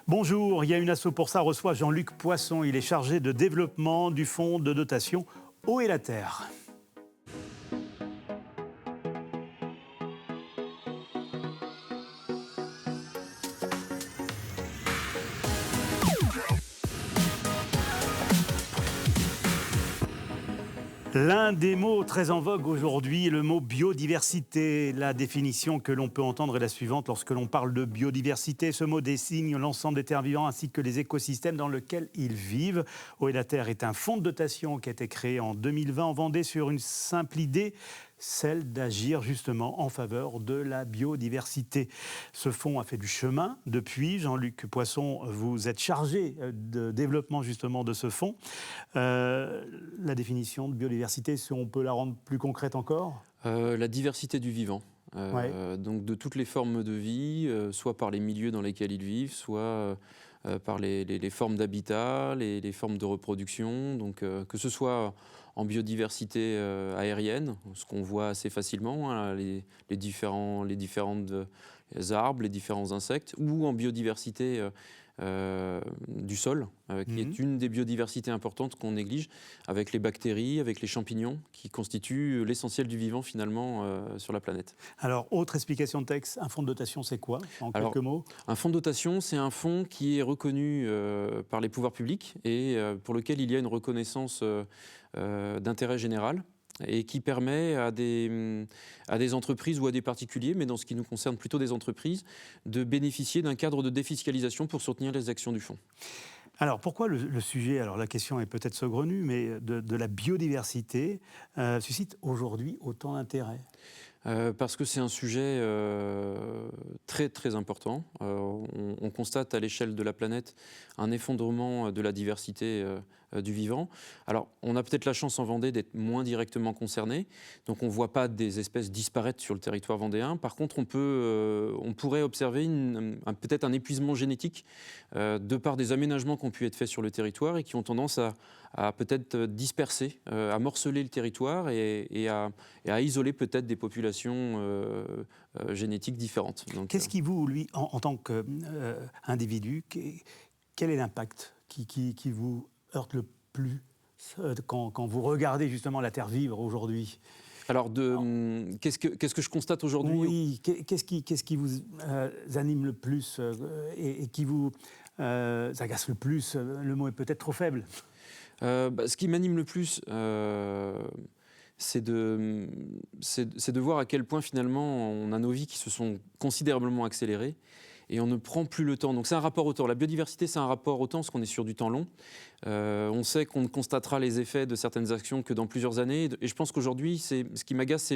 Bonjour, il y a une asso pour ça, reçoit Jean-Luc Poisson. Il est chargé de développement du fonds de dotation Eau et la Terre. L'un des mots très en vogue aujourd'hui est le mot biodiversité. La définition que l'on peut entendre est la suivante. Lorsque l'on parle de biodiversité, ce mot désigne l'ensemble des terres vivantes ainsi que les écosystèmes dans lesquels ils vivent. Eau et la Terre est un fonds de dotation qui a été créé en 2020 en Vendée sur une simple idée, celle d'agir justement en faveur de la biodiversité. Ce fonds a fait du chemin depuis. Jean-Luc Poisson, vous êtes chargé de développement justement de ce fonds. La définition de biodiversité, si on peut la rendre plus concrète encore ? La diversité du vivant. Donc de toutes les formes de vie, soit par les milieux dans lesquels ils vivent, soit par les formes d'habitat, les formes de reproduction. Donc que ce soit en biodiversité aérienne, ce qu'on voit assez facilement, hein, les différentes arbres, les différents insectes, ou en biodiversité du sol, qui est une des biodiversités importantes qu'on néglige, avec les bactéries, avec les champignons, qui constituent l'essentiel du vivant finalement sur la planète. Alors, autre explication de texte, un fonds de dotation, c'est quoi, en quelques mots ? Un fonds de dotation, c'est un fonds qui est reconnu par les pouvoirs publics et pour lequel il y a une reconnaissance d'intérêt général, et qui permet à des entreprises ou à des particuliers, mais dans ce qui nous concerne plutôt des entreprises, de bénéficier d'un cadre de défiscalisation pour soutenir les actions du fonds. Alors, pourquoi le sujet, alors la question est peut-être saugrenue, mais de la biodiversité suscite aujourd'hui autant d'intérêt ? Parce que c'est un sujet très très important. On constate à l'échelle de la planète un effondrement de la diversité du vivant. Alors on a peut-être la chance en Vendée d'être moins directement concerné, donc on ne voit pas des espèces disparaître sur le territoire vendéen. Par contre on pourrait observer peut-être un épuisement génétique de par des aménagements qui ont pu être faits sur le territoire et qui ont tendance à peut-être disperser, à morceler le territoire et à isoler peut-être des populations génétiques différentes. Donc, qu'est-ce qui vous, lui, en tant qu'individu, quel est l'impact qui vous heurte le plus quand vous regardez justement la Terre vivre aujourd'hui ? Alors, qu'est-ce que je constate aujourd'hui ? Oui, qu'est-ce qui vous anime le plus et qui vous agace le plus ? Le mot est peut-être trop faible. Ce qui m'anime le plus, c'est de voir à quel point finalement on a nos vies qui se sont considérablement accélérées et on ne prend plus le temps. Donc c'est un rapport au temps. La biodiversité, c'est un rapport au temps parce qu'on est sur du temps long. On sait qu'on ne constatera les effets de certaines actions que dans plusieurs années. Et je pense qu'aujourd'hui, ce qui m'agace,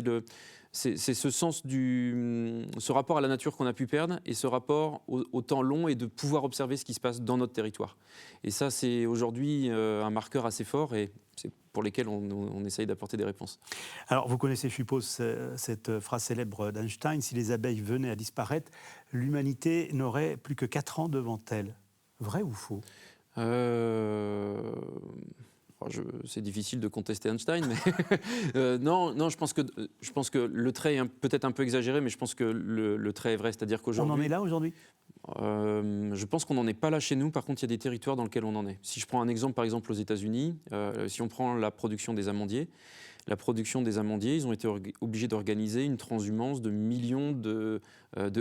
c'est ce sens ce rapport à la nature qu'on a pu perdre et ce rapport au temps long et de pouvoir observer ce qui se passe dans notre territoire. Et ça, c'est aujourd'hui un marqueur assez fort et c'est pour lesquels on essaye d'apporter des réponses. Alors, vous connaissez, je suppose, cette phrase célèbre d'Einstein, « Si les abeilles venaient à disparaître, l'humanité n'aurait plus que 4 ans devant elle ». Vrai ou faux ? C'est difficile de contester Einstein, mais non, je pense que le trait est peut-être un peu exagéré, mais je pense que le trait est vrai, c'est-à-dire qu'aujourd'hui... On en est là aujourd'hui ? Je pense qu'on n'en est pas là chez nous. Par contre, il y a des territoires dans lesquels on en est. Si je prends un exemple, par exemple aux États-Unis, si on prend la production des amandiers, ils ont été obligés d'organiser une transhumance de millions de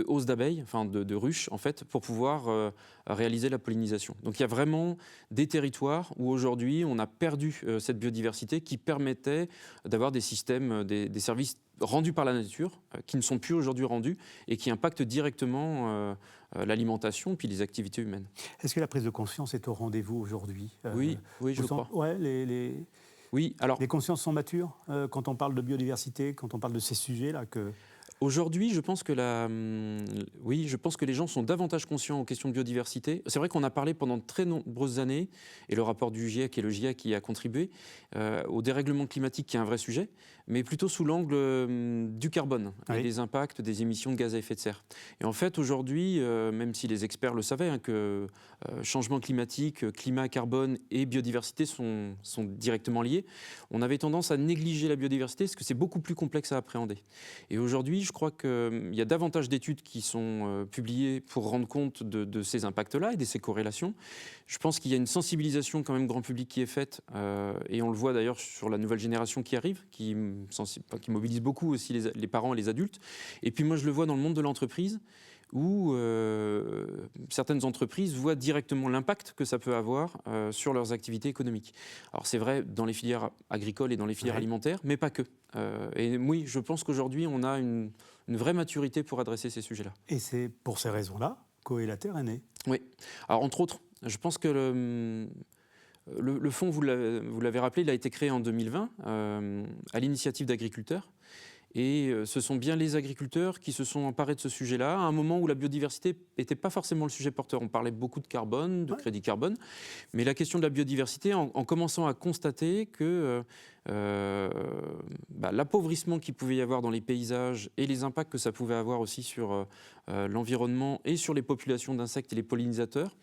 hausses d'abeilles, enfin de ruches en fait, pour pouvoir réaliser la pollinisation. Donc il y a vraiment des territoires où aujourd'hui on a perdu cette biodiversité qui permettait d'avoir des systèmes, des services rendus par la nature, qui ne sont plus aujourd'hui rendus et qui impactent directement l'alimentation puis les activités humaines. Est-ce que la prise de conscience est au rendez-vous aujourd'hui ? Oui, je crois. Ouais, Oui, alors... Les consciences sont matures quand on parle de biodiversité, quand on parle de ces sujets-là Aujourd'hui, je pense que les gens sont davantage conscients aux questions de biodiversité. C'est vrai qu'on a parlé pendant de très nombreuses années, et le rapport du GIEC et le GIEC y a contribué, au dérèglement climatique qui est un vrai sujet. mais plutôt sous l'angle du carbone et des impacts des émissions de gaz à effet de serre. Et en fait, aujourd'hui, même si les experts le savaient, que changement climatique, climat, carbone et biodiversité sont directement liés, on avait tendance à négliger la biodiversité parce que c'est beaucoup plus complexe à appréhender. Et aujourd'hui, je crois qu'il y a davantage d'études qui sont publiées pour rendre compte de ces impacts-là et de ces corrélations. Je pense qu'il y a une sensibilisation quand même grand public qui est faite, et on le voit d'ailleurs sur la nouvelle génération qui arrive, qui mobilise beaucoup aussi les parents et les adultes. Et puis moi, je le vois dans le monde de l'entreprise, où certaines entreprises voient directement l'impact que ça peut avoir sur leurs activités économiques. Alors c'est vrai dans les filières agricoles et dans les filières alimentaires, mais pas que. Et oui, je pense qu'aujourd'hui, on a une vraie maturité pour adresser ces sujets-là. Et c'est pour ces raisons-là qu'Oelater est né. Oui. Alors entre autres, je pense que le fonds, vous l'avez rappelé, il a été créé en 2020 à l'initiative d'agriculteurs. Et ce sont bien les agriculteurs qui se sont emparés de ce sujet-là, à un moment où la biodiversité n'était pas forcément le sujet porteur. On parlait beaucoup de carbone, de crédit carbone, mais la question de la biodiversité, en commençant à constater que l'appauvrissement qu'il pouvait y avoir dans les paysages et les impacts que ça pouvait avoir aussi sur l'environnement et sur les populations d'insectes et les pollinisateurs,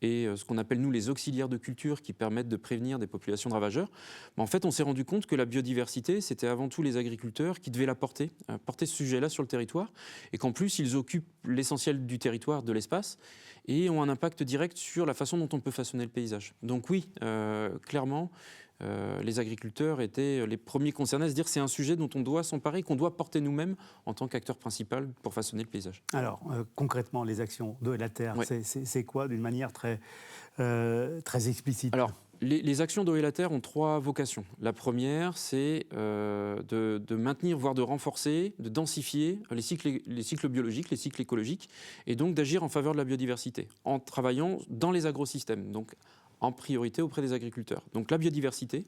et ce qu'on appelle, nous, les auxiliaires de culture qui permettent de prévenir des populations de ravageurs, en fait, on s'est rendu compte que la biodiversité, c'était avant tout les agriculteurs qui devaient la porter ce sujet-là sur le territoire, et qu'en plus, ils occupent l'essentiel du territoire, de l'espace, et ont un impact direct sur la façon dont on peut façonner le paysage. Donc oui, clairement, les agriculteurs étaient les premiers concernés à se dire que c'est un sujet dont on doit s'emparer, qu'on doit porter nous-mêmes en tant qu'acteur principal pour façonner le paysage. Alors, concrètement, les actions d'Oelater, c'est quoi d'une manière très explicite? Alors, les actions d'Oelater ont 3 vocations. La première, c'est de maintenir, voire de renforcer, de densifier les cycles biologiques, les cycles écologiques, et donc d'agir en faveur de la biodiversité, en travaillant dans les agrosystèmes, donc en priorité auprès des agriculteurs. Donc la biodiversité,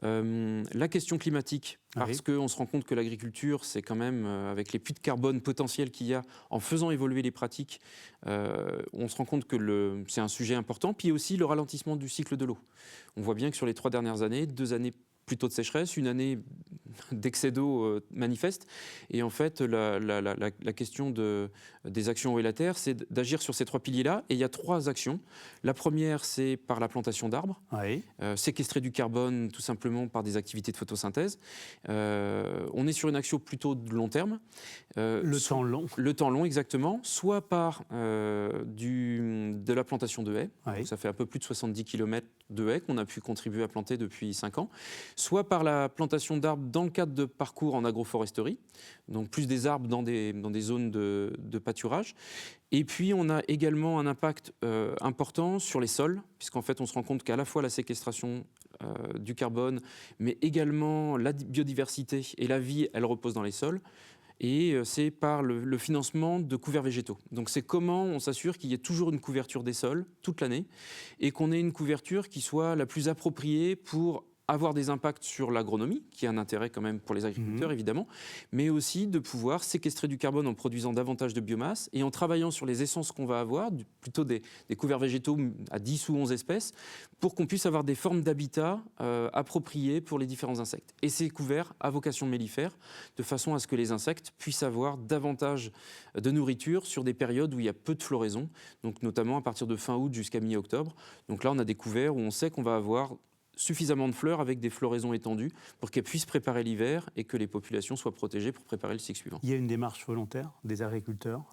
la question climatique, parce qu'on se rend compte que l'agriculture, c'est quand même, avec les puits de carbone potentiels qu'il y a, en faisant évoluer les pratiques, on se rend compte que c'est un sujet important. Puis aussi le ralentissement du cycle de l'eau. On voit bien que sur les 3 dernières années, 2 années plutôt de sécheresse, une année d'excès d'eau manifeste. Et en fait, la question des actions Oelater, c'est d'agir sur ces 3 piliers-là. Et il y a 3 actions. La première, c'est par la plantation d'arbres, séquestrer du carbone tout simplement par des activités de photosynthèse. On est sur une action plutôt de long terme. Le temps long. Le temps long, exactement. Soit par de la plantation de haies. Donc, ça fait un peu plus de 70 km de haies qu'on a pu contribuer à planter depuis 5 ans. Soit par la plantation d'arbres dans le cadre de parcours en agroforesterie, donc plus des arbres dans des zones de pâturage. Et puis on a également un impact important sur les sols, puisqu'en fait on se rend compte qu'à la fois la séquestration du carbone, mais également la biodiversité et la vie, elle repose dans les sols. Et c'est par le financement de couverts végétaux. Donc c'est comment on s'assure qu'il y ait toujours une couverture des sols toute l'année et qu'on ait une couverture qui soit la plus appropriée pour avoir des impacts sur l'agronomie, qui a un intérêt quand même pour les agriculteurs, évidemment, mais aussi de pouvoir séquestrer du carbone en produisant davantage de biomasse et en travaillant sur les essences qu'on va avoir, plutôt des couverts végétaux à 10 ou 11 espèces, pour qu'on puisse avoir des formes d'habitat appropriées pour les différents insectes. Et ces couverts à vocation mellifère, de façon à ce que les insectes puissent avoir davantage de nourriture sur des périodes où il y a peu de floraison, donc notamment à partir de fin août jusqu'à mi-octobre. Donc là, on a des couverts où on sait qu'on va avoir suffisamment de fleurs avec des floraisons étendues pour qu'elles puissent préparer l'hiver et que les populations soient protégées pour préparer le cycle suivant. Il y a une démarche volontaire des agriculteurs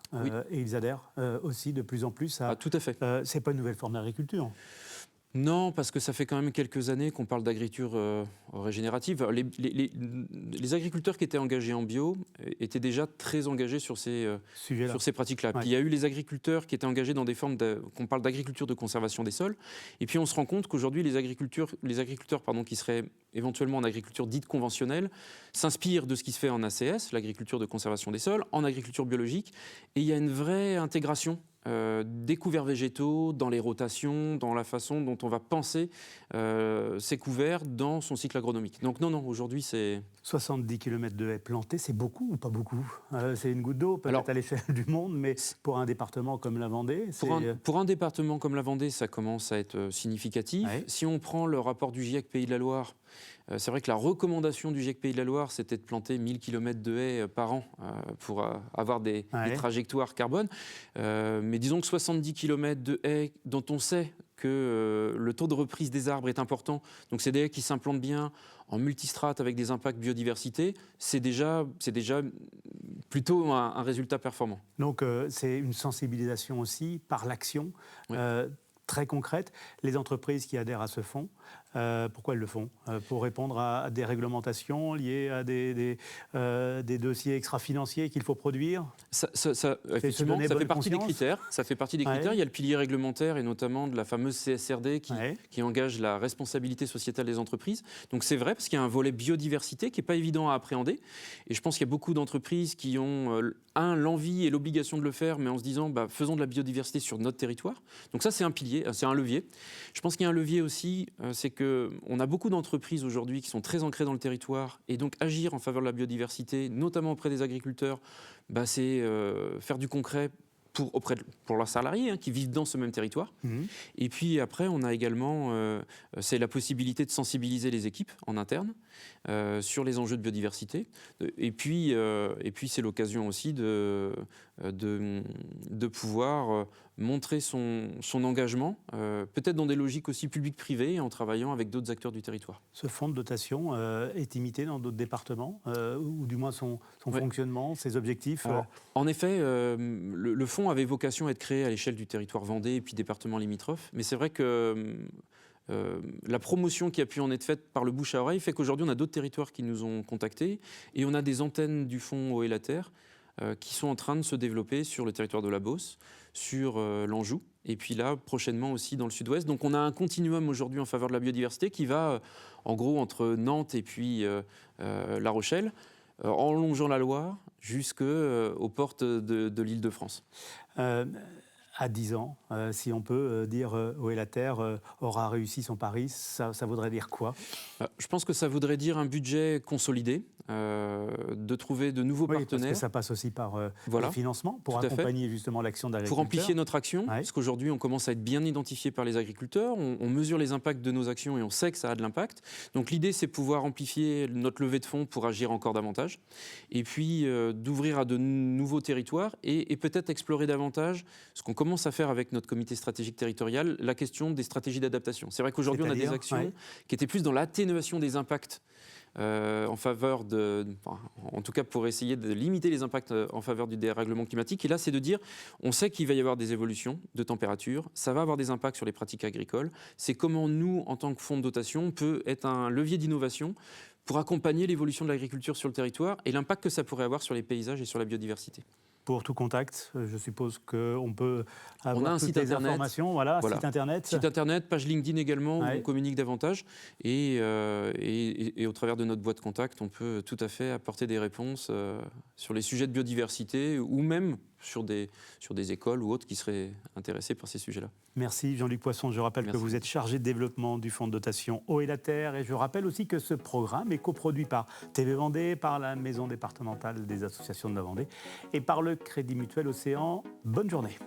et ils adhèrent aussi de plus en plus à... tout à fait. C'est pas une nouvelle forme d'agriculture. Non, parce que ça fait quand même quelques années qu'on parle d'agriculture régénérative. Les agriculteurs qui étaient engagés en bio étaient déjà très engagés sur ces pratiques-là. Puis il y a eu les agriculteurs qui étaient engagés dans des formes qu'on parle d'agriculture de conservation des sols. Et puis on se rend compte qu'aujourd'hui, les agriculteurs qui seraient éventuellement en agriculture dite conventionnelle s'inspirent de ce qui se fait en ACS, l'agriculture de conservation des sols, en agriculture biologique. Et il y a une vraie intégration des couverts végétaux, dans les rotations, dans la façon dont on va penser ces couverts dans son cycle agronomique. Donc non, aujourd'hui c'est... 70 km de haies plantées, c'est beaucoup ou pas beaucoup? C'est une goutte d'eau, peut-être à l'échelle du monde, mais pour un département comme la Vendée... Pour un département comme la Vendée, ça commence à être significatif. Si on prend le rapport du GIEC Pays de la Loire, C'est vrai que la recommandation du GIEC Pays de la Loire, c'était de planter 1000 km de haies par an pour avoir des trajectoires carbone. Mais disons que 70 km de haies dont on sait que le taux de reprise des arbres est important, donc c'est des haies qui s'implantent bien en multistrate avec des impacts biodiversité, c'est déjà plutôt un résultat performant. Donc c'est une sensibilisation aussi par l'action. Oui. Très concrète. Les entreprises qui adhèrent à ce fonds, pourquoi elles le font? Pour répondre à des réglementations liées à des dossiers extra-financiers qu'il faut produire? Effectivement, ça fait partie des critères. Ça fait partie des critères. Il y a le pilier réglementaire et notamment de la fameuse CSRD qui engage la responsabilité sociétale des entreprises. Donc c'est vrai parce qu'il y a un volet biodiversité qui n'est pas évident à appréhender. Et je pense qu'il y a beaucoup d'entreprises qui ont l'envie et l'obligation de le faire, mais en se disant faisons de la biodiversité sur notre territoire. Donc ça c'est un pilier, c'est un levier. Je pense qu'il y a un levier aussi, c'est qu'on a beaucoup d'entreprises aujourd'hui qui sont très ancrées dans le territoire et donc agir en faveur de la biodiversité, notamment auprès des agriculteurs, c'est faire du concret pour leurs salariés qui vivent dans ce même territoire. Mmh. Et puis après, on a également c'est la possibilité de sensibiliser les équipes en interne sur les enjeux de biodiversité. Et puis c'est l'occasion aussi de pouvoir montrer son engagement, peut-être dans des logiques aussi publiques-privées, en travaillant avec d'autres acteurs du territoire. Ce fonds de dotation est imité dans d'autres départements, ou du moins son fonctionnement, ses objectifs Alors, en effet, le fonds avait vocation à être créé à l'échelle du territoire Vendée et puis départements limitrophes, mais c'est vrai que la promotion qui a pu en être faite par le bouche à oreille fait qu'aujourd'hui on a d'autres territoires qui nous ont contactés et on a des antennes du fonds Eau et la Terre qui sont en train de se développer sur le territoire de la Beauce, sur l'Anjou, et puis là, prochainement aussi dans le sud-ouest. Donc on a un continuum aujourd'hui en faveur de la biodiversité qui va, en gros, entre Nantes et puis La Rochelle, en longeant la Loire jusqu'aux portes de l'Île-de-France. À 10 ans, si on peut dire Eau et la Terre aura réussi son pari, ça voudrait dire quoi? Je pense que ça voudrait dire un budget consolidé, de trouver de nouveaux partenaires. Parce que ça passe aussi par le financement pour accompagner justement l'action d'agriculteurs. Pour amplifier notre action, parce qu'aujourd'hui on commence à être bien identifié par les agriculteurs, on mesure les impacts de nos actions et on sait que ça a de l'impact. Donc l'idée c'est pouvoir amplifier notre levée de fonds pour agir encore davantage, et puis d'ouvrir à de nouveaux territoires et peut-être explorer davantage ce qu'on commence à faire avec notre comité stratégique territorial, la question des stratégies d'adaptation. C'est vrai qu'aujourd'hui on a des actions qui étaient plus dans l'atténuation des impacts en faveur en tout cas pour essayer de limiter les impacts en faveur du dérèglement climatique. Et là, c'est de dire, on sait qu'il va y avoir des évolutions de température, ça va avoir des impacts sur les pratiques agricoles. C'est comment nous, en tant que fonds de dotation, on peut être un levier d'innovation pour accompagner l'évolution de l'agriculture sur le territoire et l'impact que ça pourrait avoir sur les paysages et sur la biodiversité. Pour tout contact, je suppose qu'on peut avoir on a un toutes site les internet. Informations. Voilà. Site internet, page LinkedIn également, où on communique davantage. Et au travers de notre boîte de contact, on peut tout à fait apporter des réponses sur les sujets de biodiversité ou même sur des écoles ou autres qui seraient intéressés par ces sujets-là. Merci Jean-Luc Poisson. Je rappelle que vous êtes chargé de développement du fonds de dotation Eau et la Terre. Et je rappelle aussi que ce programme est coproduit par TV Vendée, par la Maison départementale des associations de la Vendée et par le Crédit Mutuel Océan. Bonne journée.